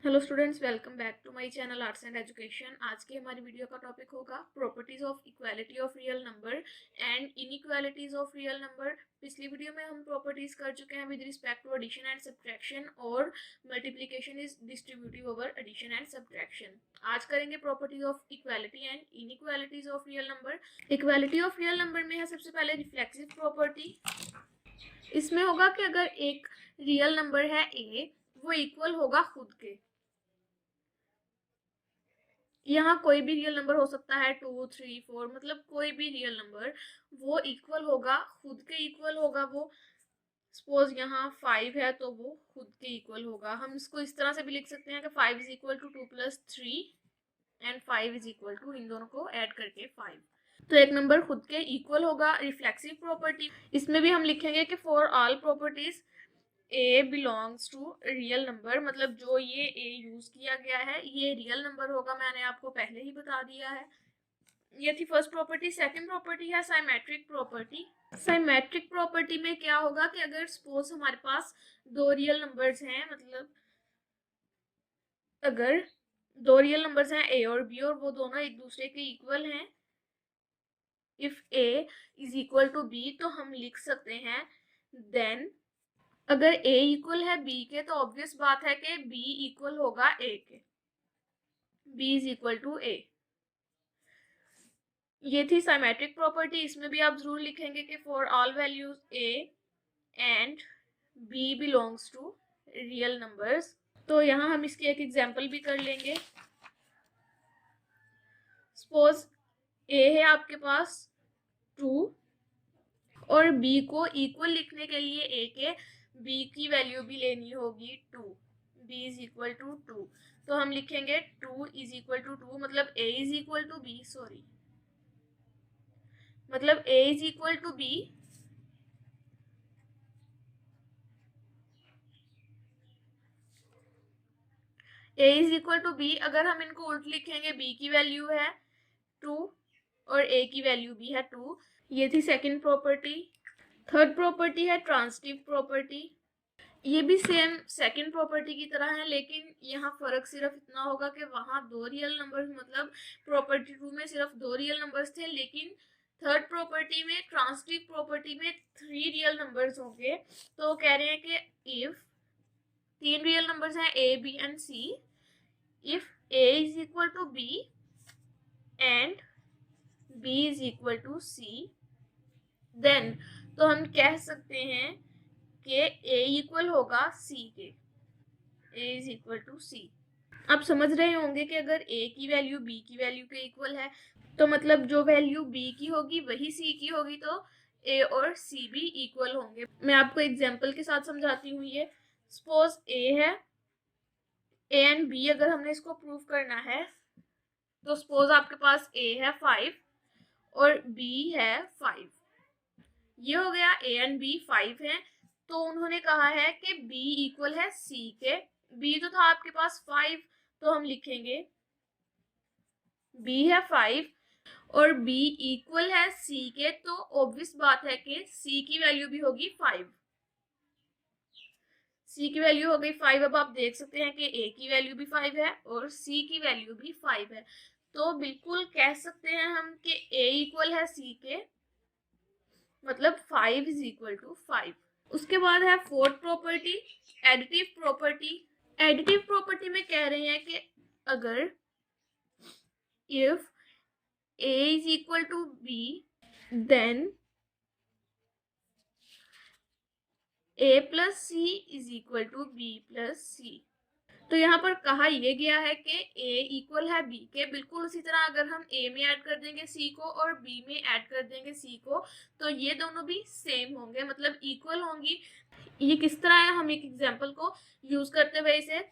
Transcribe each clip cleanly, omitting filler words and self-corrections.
Hello students, welcome back to my channel arts and education. आज की हमारी video का टॉपिक होगा properties of equality of real number and inequalities of real number. पिछली video में हम प्रॉपर्टीज कर चुके हैं with respect to addition and subtraction और multiplication is distributive over addition and subtraction. आज करेंगे properties of equality and inequalities of real number. Equality of real number में है सबसे पहले रिफ्लेक्सिव प्रॉपर्टी। इसमें होगा कि अगर एक रियल नंबर है ए, वो इक्वल होगा खुद के। यहाँ कोई भी रियल नंबर हो सकता है, 2, 3, 4, मतलब कोई भी रियल नंबर वो इक्वल होगा, खुद के इक्वल होगा। वो सपोज यहाँ 5 है तो वो खुद के इक्वल होगा। हम इसको इस तरह से भी लिख सकते हैं कि 5 is equal to 2 plus 3 and 5 is equal to, इन दोनों को ऐड करके 5। तो एक नंबर खुद के इक्वल होगा। रिफ्लेक्सिव प्रॉपर्टी, इसमें भी हम लिखेंगे कि for all properties A belongs to real number, मतलब जो ये ए यूज किया गया है ये रियल नंबर होगा। मैंने आपको पहले ही बता दिया है। ये थी फर्स्ट प्रॉपर्टी। सेकंड प्रॉपर्टी है साइमेट्रिक प्रॉपर्टी। साइमेट्रिक प्रॉपर्टी में क्या होगा कि अगर सपोज हमारे पास दो रियल नंबर्स हैं, मतलब अगर दो रियल नंबर्स हैं ए और बी और वो दोनों एक दूसरे के इक्वल हैं, if A is equal to B, तो हम लिख सकते हैं देन अगर a इक्वल है b के तो ऑब्वियस बात है कि b इक्वल होगा a के। b is equal to a। ये थी साइमेट्रिक प्रॉपर्टी। इसमें भी आप जरूर लिखेंगे कि for all values a and b belongs to real numbers. तो यहाँ हम इसकी एक एग्जांपल भी कर लेंगे। सपोज a है आपके पास 2 और b को इक्वल लिखने के लिए a के b की वैल्यू भी लेनी होगी 2। b इज इक्वल टू 2, तो हम लिखेंगे 2 इज इक्वल टू 2, मतलब a is equal to b, sorry, मतलब a is equal to b a is equal to b। अगर हम इनको उल्ट लिखेंगे, b की वैल्यू है 2 और a की वैल्यू भी है 2। ये थी सेकंड प्रॉपर्टी। थर्ड प्रॉपर्टी है ट्रांजिटिव प्रॉपर्टी। ये भी सेम सेकंड प्रॉपर्टी की तरह है, लेकिन यहाँ फर्क सिर्फ इतना होगा कि वहां दो रियल नंबर्स, मतलब प्रॉपर्टी 2 में सिर्फ दो रियल नंबर्स थे, लेकिन थर्ड प्रॉपर्टी में, ट्रांजिटिव प्रॉपर्टी में 3 रियल नंबर्स होंगे। तो वो कह रहे हैं कि इफ 3 रियल नंबर्स हैं A B and C, if A is equal to B and B is equal to C, then तो हम कह सकते हैं कि ए इक्वल होगा सी के। ए इज इक्वल टू सी। आप समझ रहे होंगे कि अगर a की वैल्यू b की वैल्यू के इक्वल है तो मतलब जो वैल्यू b की होगी वही c की होगी, तो a और c भी इक्वल होंगे। मैं आपको एग्जांपल के साथ समझाती हूँ। ये सपोज a है, a एंड b अगर हमने इसको प्रूव करना है तो सपोज आपके पास a है 5 और b है 5। ये हो गया, a एंड b 5 है, तो उन्होंने कहा है कि b इक्वल है c के। b तो था आपके पास 5, तो हम लिखेंगे b है 5 और b इक्वल है c के, तो ऑब्वियस बात है कि c की वैल्यू भी होगी 5। c की वैल्यू हो गई 5। अब आप देख सकते हैं कि a की वैल्यू भी 5 है और c की वैल्यू भी 5 है, तो बिल्कुल कह सकते हैं हम कि a इक्वल है c के, मतलब 5 इज इक्वल टू 5। उसके बाद है fourth property, additive property. Additive property में कह रहे हैं कि अगर if a is equal to b, then a plus c is equal to b plus c। तो यहाँ पर कहा यह गया है कि a इक्वल है b के। बिल्कुल उसी तरह अगर हम a में ऐड कर देंगे c को और b में ऐड कर देंगे c को, तो ये दोनों भी सेम होंगे, मतलब इक्वल होंगी। ये किस तरह है, हम एक एग्जांपल को यूज करते हुए इसे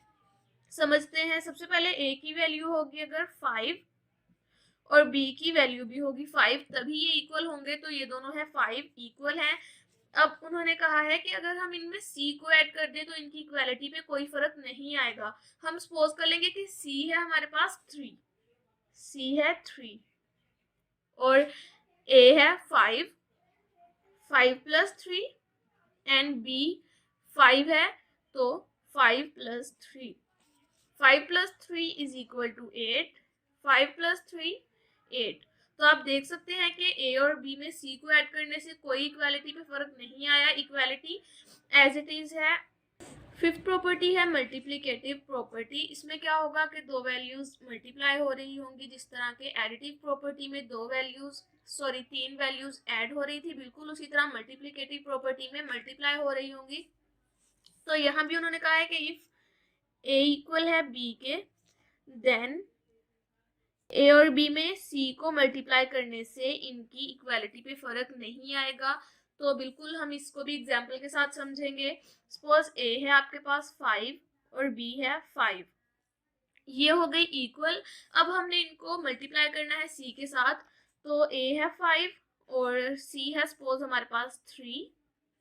समझते हैं। सबसे पहले a की वैल्यू होगी अगर 5 और b की वैल्यू भी होगी 5, तभी ये इक्वल होंगे। तो ये दोनों है 5, इक्वल हैं। अब उन्होंने कहा है कि अगर हम इनमें c को ऐड कर दें तो इनकी इक्वालिटी पे कोई फर्क नहीं आएगा। हम सपोज कर लेंगे कि c है हमारे पास 3, c है 3 और a है 5, 5 प्लस 3 एंड b 5 है, तो 5 प्लस 3, 5 + 3 = 8, 5 + 3 8। तो आप देख सकते हैं कि ए और बी में सी को ऐड करने से कोई इक्वालिटी पे फर्क नहीं आया, इक्वालिटी एज इट इज है। फिफ्थ प्रॉपर्टी है मल्टीप्लिकेटिव प्रॉपर्टी। इसमें क्या होगा कि दो वैल्यूज मल्टीप्लाई हो रही होंगी, जिस तरह के एडिटिव प्रॉपर्टी में तीन वैल्यूज ऐड हो रही थी, बिल्कुल उसी तरह मल्टीप्लिकेटिव प्रॉपर्टी में मल्टीप्लाई हो रही होंगी। तो यहाँ भी उन्होंने कहा है कि इफ ए इक्वल है बी के, देन ए और बी में सी को मल्टीप्लाई करने से इनकी इक्वालिटी पे फर्क नहीं आएगा। तो बिल्कुल हम इसको भी एग्जाम्पल के साथ समझेंगे। सपोज ए है आपके पास 5 और बी है 5, ये हो गई इक्वल। अब हमने इनको मल्टीप्लाई करना है सी के साथ। तो ए है 5 और सी है सपोज हमारे पास 3,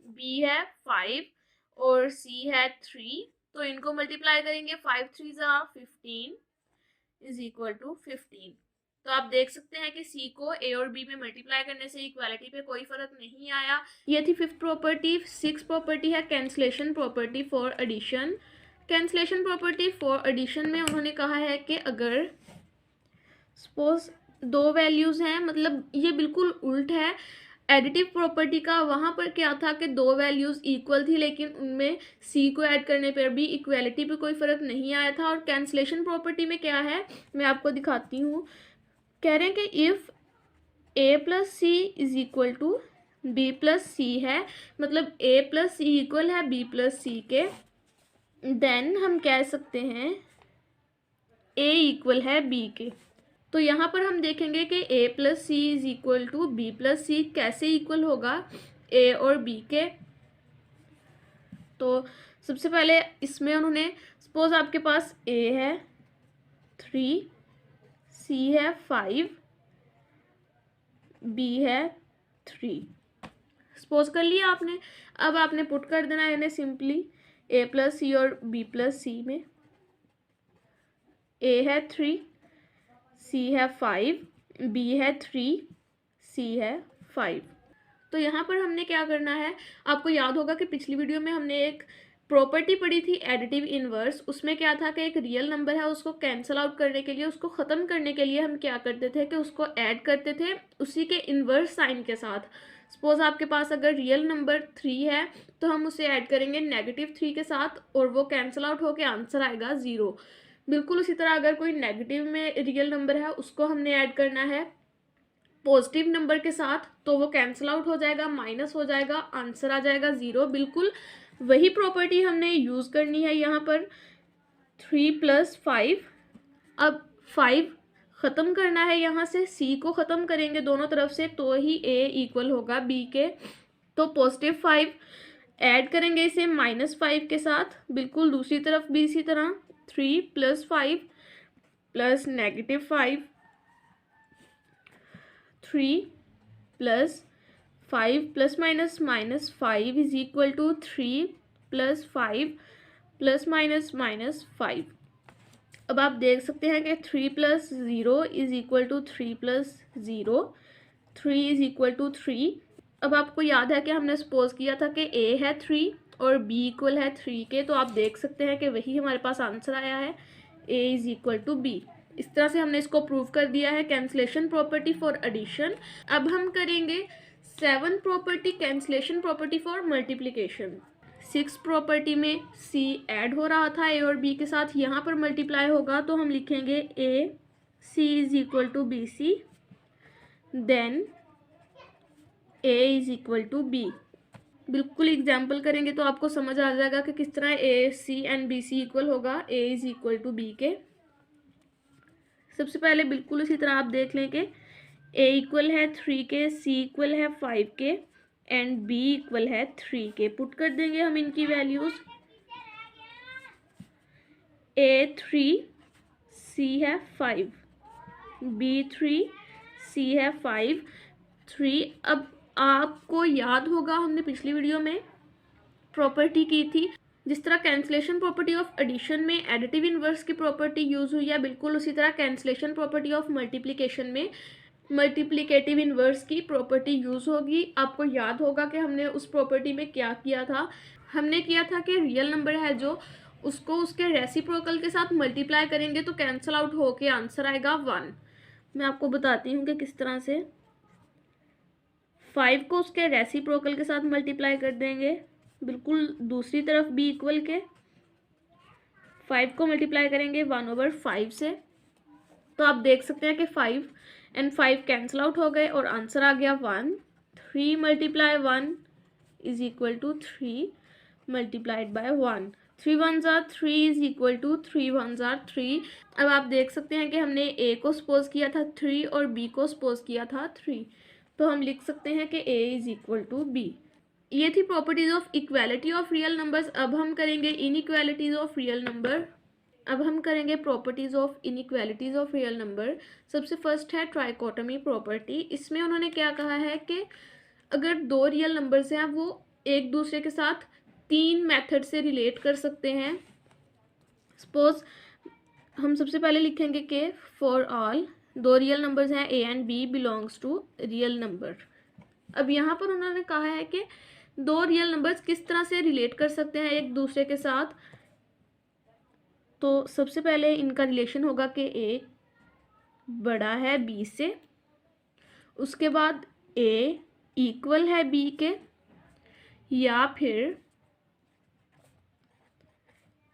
बी है 5 और सी है 3। तो इनको मल्टीप्लाई करेंगे, 5 3 15 = 15। तो आप देख सकते हैं कि सी को ए और बी में मल्टीप्लाई करने से इक्वालिटी पे कोई फर्क नहीं आया। ये थी फिफ्थ प्रॉपर्टी। सिक्स प्रॉपर्टी है cancellation property for addition. Cancellation property for addition में उन्होंने कहा है कि अगर सपोज दो वैल्यूज हैं, मतलब ये बिल्कुल उल्ट है एडिटिव प्रॉपर्टी का। वहाँ पर क्या था कि दो वैल्यूज इक्वल थी, लेकिन उनमें सी को ऐड करने पर भी इक्वालिटी पे कोई फर्क नहीं आया था। और कैंसलेशन प्रॉपर्टी में क्या है, मैं आपको दिखाती हूँ। कह रहे हैं कि if A plus C is equal to B plus C है, मतलब ए प्लस सी इक्वल है बी प्लस सी के, देन हम कह सकते हैं ए इक्वल है बी के। तो यहाँ पर हम देखेंगे कि A plus C is equal to B plus C कैसे इक्वल होगा ए और बी के। तो सबसे पहले इसमें उन्होंने सपोज आपके पास ए है 3, सी है 5, बी है 3, सपोज कर लिया आपने। अब आपने पुट कर देना है यानी सिंपली ए प्लस सी और बी प्लस सी में। ए है 3, सी है 5, बी है 3, सी है 5। तो यहाँ पर हमने क्या करना है, आपको याद होगा कि पिछली वीडियो में हमने एक प्रॉपर्टी पढ़ी थी एडिटिव इनवर्स। उसमें क्या था कि एक रियल नंबर है, उसको कैंसिल आउट करने के लिए, उसको ख़त्म करने के लिए हम क्या करते थे कि उसको ऐड करते थे उसी के इनवर्स साइन के साथ। सपोज आपके पास अगर रियल नंबर 3 है तो हम उसे ऐड करेंगे -3 के साथ और वो कैंसिल आउट होकर आंसर आएगा 0। बिल्कुल उसी तरह अगर कोई नेगेटिव में रियल नंबर है उसको हमने ऐड करना है पॉजिटिव नंबर के साथ, तो वो कैंसिल आउट हो जाएगा, माइनस हो जाएगा, आंसर आ जाएगा 0। बिल्कुल वही प्रॉपर्टी हमने यूज़ करनी है यहाँ पर। 3 + 5, अब 5 ख़त्म करना है यहाँ से, सी को ख़त्म करेंगे दोनों तरफ से तो ही ए इक्वल होगा बी के। तो +5 ऐड करेंगे इसे -5 के साथ, बिल्कुल दूसरी तरफ भी इसी तरह 3 + 5 + -5, 3 + 5 ± -5 इज इक्वल टू 3 + 5 ± -5। अब आप देख सकते हैं कि 3 + 0 is equal to 3 + 0, 3 is equal to 3। अब आपको याद है कि हमने सपोज किया था कि ए है 3 और बी इक्वल है 3 के, तो आप देख सकते हैं कि वही हमारे पास आंसर आया है, ए इज इक्वल टू बी। इस तरह से हमने इसको प्रूव कर दिया है कैंसलेशन प्रॉपर्टी फॉर एडिशन। अब हम करेंगे 7 property cancellation property for multiplication. 6 property में सी ऐड हो रहा था ए और बी के साथ, यहाँ पर मल्टीप्लाई होगा तो हम लिखेंगे A C is equal to B C, then A is equal to B. बिल्कुल एग्जाम्पल करेंगे तो आपको समझ आ जाएगा कि किस तरह A C and B C equal होगा A is equal to B के। सबसे पहले बिल्कुल इसी तरह आप देख लें कि ए इक्वल है 3 के, सी इक्वल है 5 के एंड बी इक्वल है 3 के। पुट कर देंगे हम इनकी वैल्यूज, ए 3, सी है 5, बी 3, सी है 5, 3। अब आपको याद होगा हमने पिछली वीडियो में प्रॉपर्टी की थी, जिस तरह कैंसलेशन प्रॉपर्टी ऑफ एडिशन में एडिटिव इनवर्स की प्रॉपर्टी यूज हुई है, बिल्कुल उसी तरह कैंसलेशन प्रॉपर्टी ऑफ मल्टीप्लिकेशन में मल्टीप्लिकेटिव इनवर्स की प्रॉपर्टी यूज होगी। आपको याद होगा कि हमने उस प्रॉपर्टी में क्या किया था, हमने किया था कि रियल नंबर है जो उसको उसके रेसिप्रोकल के साथ मल्टीप्लाई करेंगे तो कैंसल आउट होके आंसर आएगा 1। मैं आपको बताती हूँ कि किस तरह से। 5 को उसके रेसिप्रोकल के साथ मल्टीप्लाई कर देंगे, बिल्कुल दूसरी तरफ b इक्वल के 5 को मल्टीप्लाई करेंगे 1/5 से, तो आप देख सकते हैं कि 5 एंड 5 कैंसिल आउट हो गए और आंसर आ गया 1। 3 multiply 1 is equal to 3 multiplied by 1। 3 1s are 3 is equal to 3 1s are 3। अब आप देख सकते हैं कि हमने a को सपोज किया था 3 और b को सपोज किया था 3, तो हम लिख सकते हैं कि a is equal to b। ये थी properties of equality of real numbers. अब हम करेंगे इनइक्वालिटीज ऑफ रियल नंबर। अब हम करेंगे properties of inequalities of real number. सबसे फर्स्ट है ट्राइकोटमी प्रॉपर्टी। इसमें उन्होंने क्या कहा है कि अगर दो रियल नंबर्स हैं वो एक दूसरे के साथ 3 मेथड से रिलेट कर सकते हैं। सपोज हम सबसे पहले लिखेंगे कि फॉर ऑल दो रियल नंबर्स हैं a and b belongs to real number. अब यहाँ पर उन्होंने कहा है कि दो रियल नंबर्स किस तरह से रिलेट कर सकते हैं एक दूसरे के साथ। तो सबसे पहले इनका रिलेशन होगा कि a बड़ा है b से, उसके बाद a इक्वल है b के, या फिर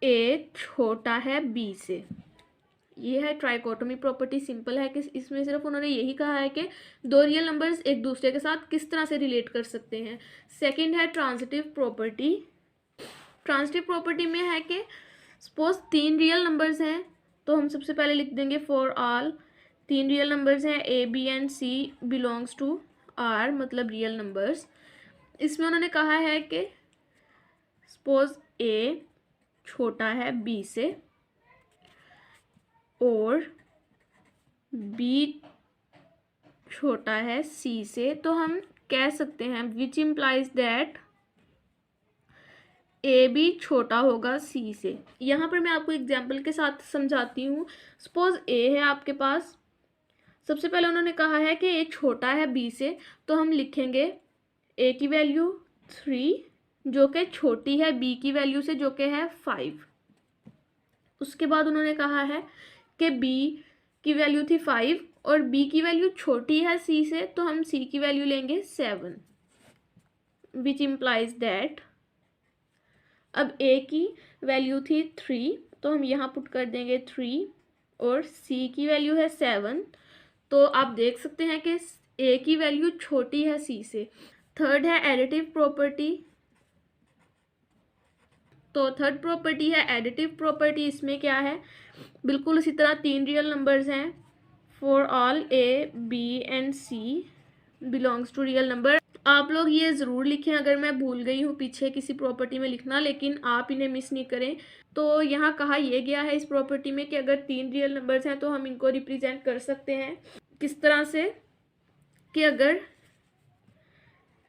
a छोटा है b से। ये है ट्राइकोटोमी प्रॉपर्टी। सिंपल है कि इसमें सिर्फ उन्होंने यही कहा है कि दो रियल नंबर्स एक दूसरे के साथ किस तरह से रिलेट कर सकते हैं। सेकंड है ट्रांजिटिव प्रॉपर्टी। ट्रांजिटिव प्रॉपर्टी में है कि सपोज 3 रियल नंबर्स हैं, तो हम सबसे पहले लिख देंगे फॉर ऑल 3 रियल नंबर्स हैं a b and c belongs to r, मतलब रियल नंबर्स। इसमें उन्होंने कहा है कि सपोज a छोटा है b से और b छोटा है c से, तो हम कह सकते हैं विच इम्प्लाइज दैट ए भी छोटा होगा सी से। यहाँ पर मैं आपको एग्जाम्पल के साथ समझाती हूँ। सपोज ए है आपके पास, सबसे पहले उन्होंने कहा है कि ए छोटा है बी से, तो हम लिखेंगे ए की वैल्यू 3 जो कि छोटी है बी की वैल्यू से जो कि है 5। उसके बाद उन्होंने कहा है कि बी की वैल्यू थी 5 और बी की वैल्यू छोटी है सी से, तो हम सी की वैल्यू लेंगे 7 विच इम्प्लाइज दैट। अब a की वैल्यू थी 3, तो हम यहाँ पुट कर देंगे 3 और c की वैल्यू है 7, तो आप देख सकते हैं कि a की वैल्यू छोटी है c से। थर्ड है एडिटिव प्रॉपर्टी। तो थर्ड प्रॉपर्टी है एडिटिव प्रॉपर्टी। इसमें क्या है, बिल्कुल इसी तरह 3 रियल नंबर्स हैं for all a b and c belongs to real number. आप लोग ये ज़रूर लिखें, अगर मैं भूल गई हूँ पीछे किसी प्रॉपर्टी में लिखना, लेकिन आप इन्हें मिस नहीं करें। तो यहाँ कहा यह गया है इस प्रॉपर्टी में कि अगर 3 रियल नंबर्स हैं तो हम इनको रिप्रेजेंट कर सकते हैं किस तरह से, कि अगर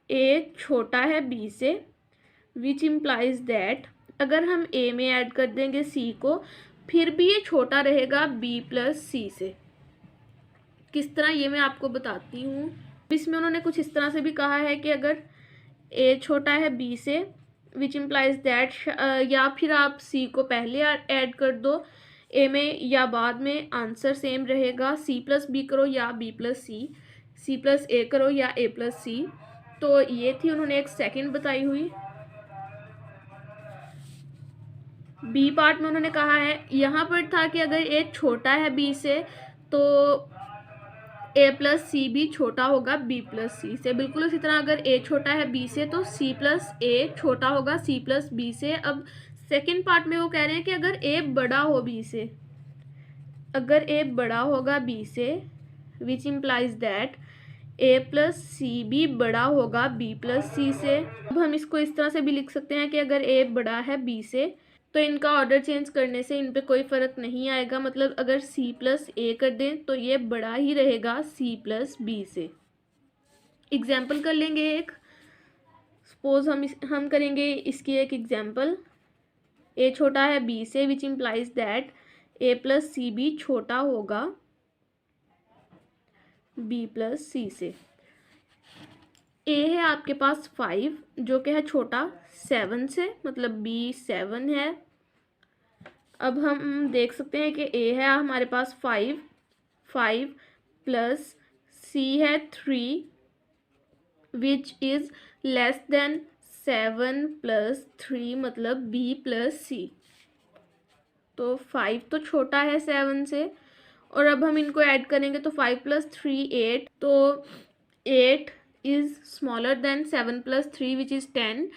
a छोटा है b से विच इम्प्लाइज दैट अगर हम a में ऐड कर देंगे c को, फिर भी ये छोटा रहेगा b प्लस c से। किस तरह ये मैं आपको बताती हूँ। इसमें उन्होंने कुछ इस तरह से भी कहा है कि अगर a छोटा है b से विच इम्प्लाइज दैट, या फिर आप c को पहले ऐड कर दो a में या बाद में, आंसर सेम रहेगा। c प्लस b करो या b plus c plus a करो या a प्लस c। तो ये थी उन्होंने एक सेकंड बताई हुई। बी पार्ट में उन्होंने कहा है, यहाँ पर था कि अगर a छोटा है b से तो a प्लस सी भी छोटा होगा b प्लस सी से। बिल्कुल इसी तरह अगर a छोटा है b से तो c प्लस a छोटा होगा c प्लस b से। अब सेकंड पार्ट में वो कह रहे हैं कि अगर a बड़ा हो b से, अगर a बड़ा होगा b से which implies that a plus C भी बड़ा होगा b प्लस सी से। अब हम इसको इस तरह से भी लिख सकते हैं कि अगर a बड़ा है b से तो इनका ऑर्डर चेंज करने से इन पे कोई फ़र्क नहीं आएगा, मतलब अगर c प्लस a कर दें तो ये बड़ा ही रहेगा c प्लस b से। एग्जाम्पल कर लेंगे एक। सपोज हम करेंगे इसकी एक एग्जाम्पल। a छोटा है b से which implies that a plus C भी छोटा होगा b प्लस सी से। a है आपके पास 5 जो कि है छोटा 7 से, मतलब b 7 है अब हम देख सकते हैं कि ए है हमारे पास 5 प्लस सी है 3 which is less than 7 plus 3 मतलब बी प्लस सी। तो 5 तो छोटा है 7 से, और अब हम इनको ऐड करेंगे तो 5 प्लस 3 8, तो 8 is smaller then 7 plus 3 which is 10।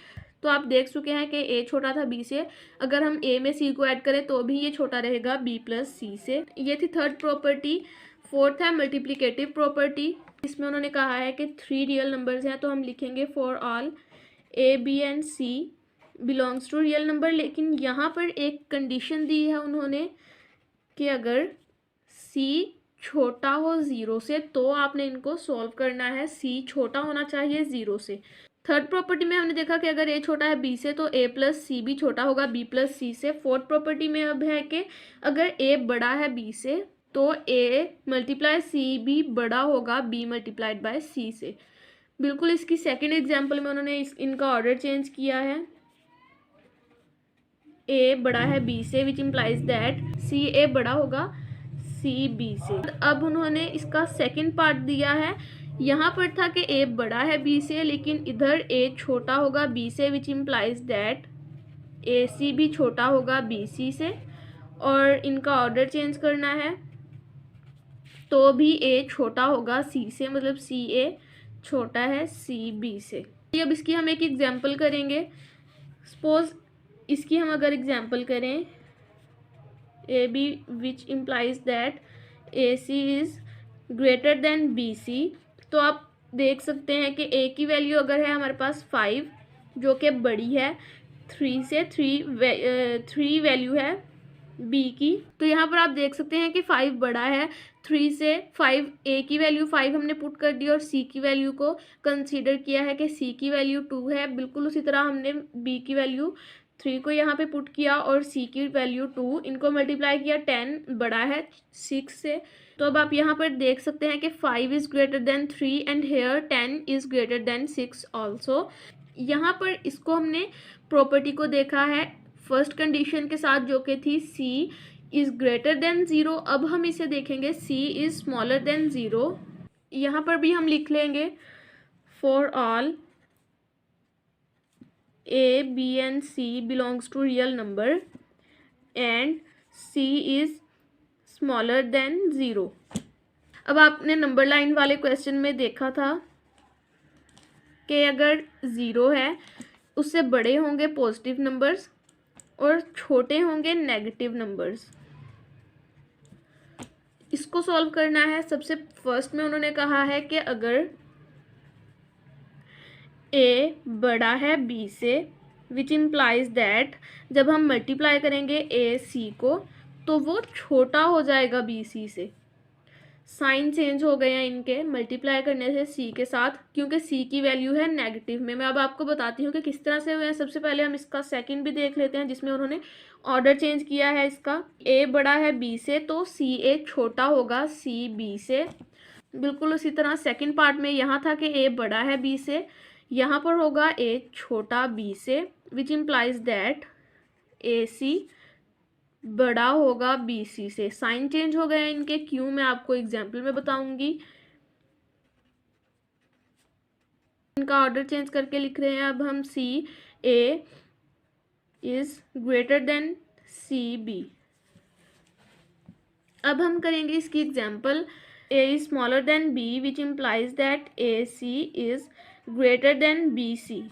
तो आप देख चुके हैं कि ए छोटा था बी से, अगर हम ए में सी को ऐड करें तो भी ये छोटा रहेगा बी प्लस सी से। ये थी थर्ड प्रॉपर्टी। फोर्थ है मल्टीप्लिकेटिव प्रॉपर्टी। इसमें उन्होंने कहा है कि 3 रियल नंबर्स हैं, तो हम लिखेंगे for all A B and C belongs to real number. लेकिन यहाँ पर एक कंडीशन दी है उन्होंने कि अगर सी छोटा हो 0 से तो आपने इनको सॉल्व करना है। सी छोटा होना चाहिए 0 से। थर्ड प्रॉपर्टी में हमने देखा कि अगर ए छोटा है बी से तो ए प्लस सी भी छोटा होगा बी प्लस सी से। फोर्थ प्रॉपर्टी में अब है कि अगर ए बड़ा है बी से तो ए मल्टीप्लाई सी भी बड़ा होगा बी मल्टीप्लाइड बाय सी से। बिल्कुल इसकी सेकंड एग्जांपल में उन्होंने इनका ऑर्डर चेंज किया है। ए बड़ा है बी से विच इम्प्लाइज दैट सी ए बड़ा होगा सी बी से। अब उन्होंने इसका सेकंड पार्ट दिया है। यहाँ पर था कि ए बड़ा है बी से, लेकिन इधर ए छोटा होगा बी से विच इम्प्लाइज दैट ए सी भी छोटा होगा बी सी से। और इनका ऑर्डर चेंज करना है तो भी ए छोटा होगा सी से, मतलब सी ए छोटा है सी बी से। अब इसकी हम एक एग्जाम्पल करेंगे। सपोज इसकी हम अगर एग्जाम्पल करें A B which implies that A C is greater than B C, तो आप देख सकते हैं कि ए की वैल्यू अगर है हमारे पास 5 जो कि बड़ी है 3 से, 3 वैल्यू है बी की, तो यहाँ पर आप देख सकते हैं कि 5 बड़ा है 3 से। 5 ए की वैल्यू 5 हमने पुट कर दी और सी की वैल्यू को कंसीडर किया है कि सी की वैल्यू 2 है। बिल्कुल उसी तरह हमने बी की वैल्यू 3 को यहाँ पे पुट किया और सी की वैल्यू 2, इनको मल्टीप्लाई किया। 10 बड़ा है 6 से। तो अब आप यहाँ पर देख सकते हैं कि 5 is greater than 3 and here 10 is greater than 6 also. यहाँ पर इसको हमने प्रॉपर्टी को देखा है फर्स्ट कंडीशन के साथ जो कि थी सी इज़ ग्रेटर देन 0। अब हम इसे देखेंगे सी इज़ स्मॉलर देन 0। यहाँ पर भी हम लिख लेंगे for all A B and C belongs to real number and C is smaller than 0। अब आपने नंबर लाइन वाले क्वेश्चन में देखा था कि अगर 0 है उससे बड़े होंगे पॉजिटिव नंबर्स और छोटे होंगे नेगेटिव नंबर्स। इसको सॉल्व करना है। सबसे फर्स्ट में उन्होंने कहा है कि अगर ए बड़ा है बी से विच इम्प्लाइज दैट जब हम मल्टीप्लाई करेंगे ए सी को तो वो छोटा हो जाएगा बी सी से। साइन चेंज हो गए हैं इनके मल्टीप्लाई करने से सी के साथ, क्योंकि सी की वैल्यू है नेगेटिव में। मैं अब आपको बताती हूँ कि किस तरह से हुए हैं। सबसे पहले हम इसका सेकंड भी देख लेते हैं जिसमें उन्होंने ऑर्डर चेंज किया है इसका। ए बड़ा है बी से तो सी ए छोटा होगा सी बी से। बिल्कुल उसी तरह सेकंड पार्ट में यहाँ था कि ए बड़ा है बी से, यहाँ पर होगा ए छोटा बी से विच इम्प्लाइज दैट ए सी बड़ा होगा बी सी से। साइन चेंज हो गए इनके, क्यों मैं आपको एग्जाम्पल में बताऊंगी। इनका ऑर्डर चेंज करके लिख रहे हैं अब हम C A is greater than C B. अब हम करेंगे इसकी example A is smaller than B which implies that A C is greater than B C.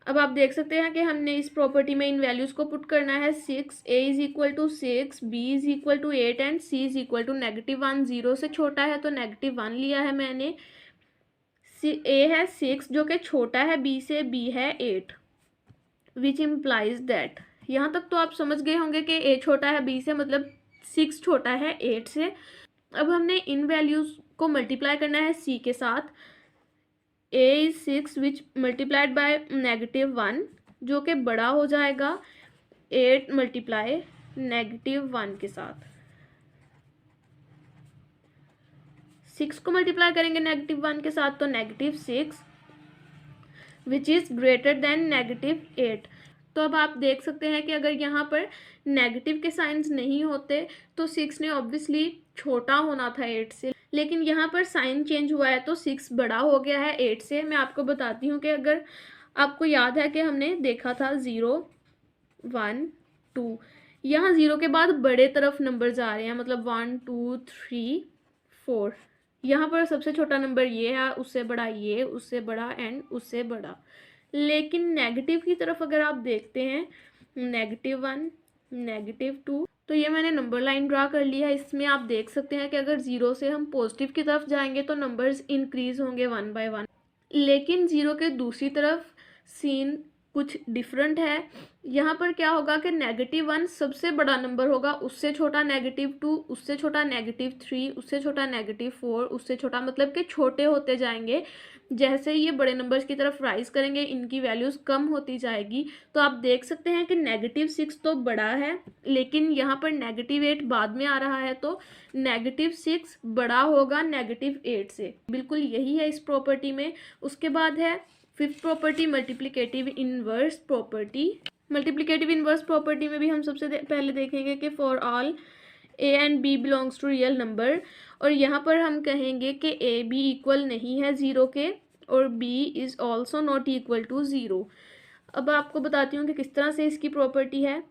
अब आप देख सकते हैं कि हमने इस प्रॉपर्टी में इन वैल्यूज़ को पुट करना है। 6 A is equal to 6, B is equal to 8 and C is equal to -1। 0 से छोटा है तो -1 लिया है मैंने। ए है 6 जो कि छोटा है बी से, बी है 8 विच इम्प्लाइज दैट। यहाँ तक तो आप समझ गए होंगे कि ए छोटा है बी से मतलब 6 छोटा है 8 से। अब हमने इन वैल्यूज़ को मल्टीप्लाई करना है सी के साथ। ए इज 6 विच मल्टीप्लाइड बाय -1 जो कि बड़ा हो जाएगा 8 मल्टीप्लाई -1 के साथ। 6 को मल्टीप्लाई करेंगे -1 के साथ तो -6 विच इज़ ग्रेटर देन -8। तो अब आप देख सकते हैं कि अगर यहाँ पर नेगेटिव के साइंस नहीं होते तो 6 ने ऑब्वियसली छोटा होना था 8 से, लेकिन यहाँ पर साइन चेंज हुआ है तो 6 बड़ा हो गया है 8 से। मैं आपको बताती हूँ कि अगर आपको याद है कि हमने देखा था 0 1 2, यहाँ 0 के बाद बड़े तरफ नंबर्स आ रहे हैं, मतलब 1 2 3 4। यहाँ पर सबसे छोटा नंबर ये है, उससे बड़ा ये, उससे बड़ा एंड उससे बड़ा। लेकिन नेगेटिव की तरफ अगर आप देखते हैं -1 -2, तो ये मैंने नंबर लाइन ड्रा कर लिया है। इसमें आप देख सकते हैं कि अगर 0 से हम पॉजिटिव की तरफ जाएंगे तो नंबर्स इंक्रीज होंगे 1 बाय 1, लेकिन 0 के दूसरी तरफ सीन कुछ डिफरेंट है। यहाँ पर क्या होगा कि -1 सबसे बड़ा नंबर होगा, उससे छोटा -2, उससे छोटा -3, उससे छोटा -4, उससे छोटा, मतलब कि छोटे होते जाएंगे। जैसे ये बड़े नंबर्स की तरफ राइज करेंगे इनकी वैल्यूज़ कम होती जाएगी। तो आप देख सकते हैं कि -6 तो बड़ा है, लेकिन यहाँ पर -8 बाद में आ रहा है, तो -6 बड़ा होगा -8 से। बिल्कुल यही है इस प्रॉपर्टी में। उसके बाद है fifth property, multiplicative inverse property. Multiplicative inverse property में भी हम सबसे पहले देखेंगे कि for all A and B belongs to real number, और यहाँ पर हम कहेंगे कि ए बी इक्वल नहीं है 0 के और B is also not equal to 0। अब आपको बताती हूँ कि किस तरह से इसकी प्रॉपर्टी है।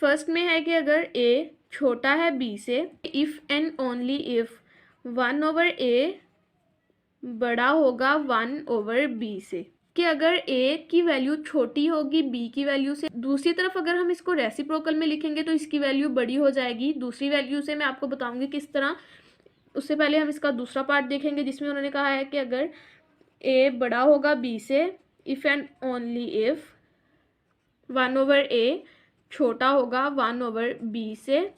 फर्स्ट में है कि अगर ए छोटा है बी से, if and only if 1/a बड़ा होगा 1/b से, कि अगर a की वैल्यू छोटी होगी b की वैल्यू से। दूसरी तरफ अगर हम इसको रेसिप्रोकल में लिखेंगे तो इसकी वैल्यू बड़ी हो जाएगी दूसरी वैल्यू से। मैं आपको बताऊंगी किस तरह। उससे पहले हम इसका दूसरा पार्ट देखेंगे जिसमें उन्होंने कहा है कि अगर a बड़ा होगा b से, if and only if 1/a छोटा होगा 1/b से।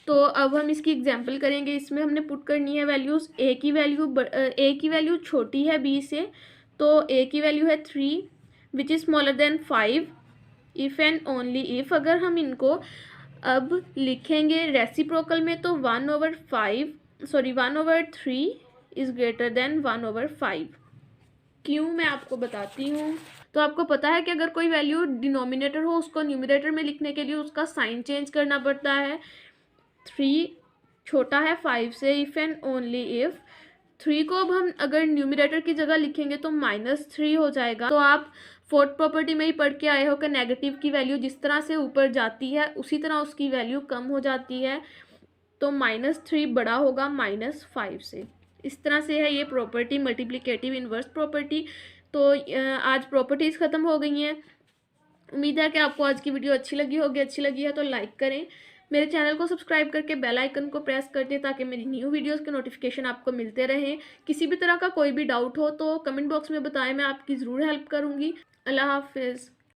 तो अब हम इसकी एग्जांपल करेंगे। इसमें हमने पुट करनी है वैल्यूज़। ए की वैल्यू छोटी है बी से, तो ए की वैल्यू है 3 which is smaller then 5। If and only if अगर हम इनको अब लिखेंगे रेसिप्रोकल में तो 1/3 इज़ ग्रेटर देन 1/5। क्यों, मैं आपको बताती हूँ। तो आपको पता है कि अगर कोई वैल्यू डिनोमिनेटर हो उसको न्यूमरेटर में लिखने के लिए उसका साइन चेंज करना पड़ता है। 3 छोटा है 5 से, इफ़ एंड ओनली इफ़ 3 को अब हम अगर न्यूमरेटर की जगह लिखेंगे तो -3 हो जाएगा। तो आप फोर्थ प्रॉपर्टी में ही पढ़ के आए हो कि नेगेटिव की वैल्यू जिस तरह से ऊपर जाती है उसी तरह उसकी वैल्यू कम हो जाती है। तो -3 बड़ा होगा -5 से। इस तरह से है ये प्रॉपर्टी, मल्टीप्लिकेटिव इनवर्स प्रॉपर्टी। तो आज प्रॉपर्टीज़ ख़त्म हो गई हैं। उम्मीद है कि आपको आज की वीडियो अच्छी लगी होगी। अच्छी लगी है तो लाइक करें, मेरे चैनल को सब्सक्राइब करके बेल आइकन को प्रेस कर दें ताकि मेरी न्यू वीडियोस के नोटिफिकेशन आपको मिलते रहें। किसी भी तरह का कोई भी डाउट हो तो कमेंट बॉक्स में बताएं, मैं आपकी ज़रूर हेल्प करूँगी। अल्लाह हाफिज़।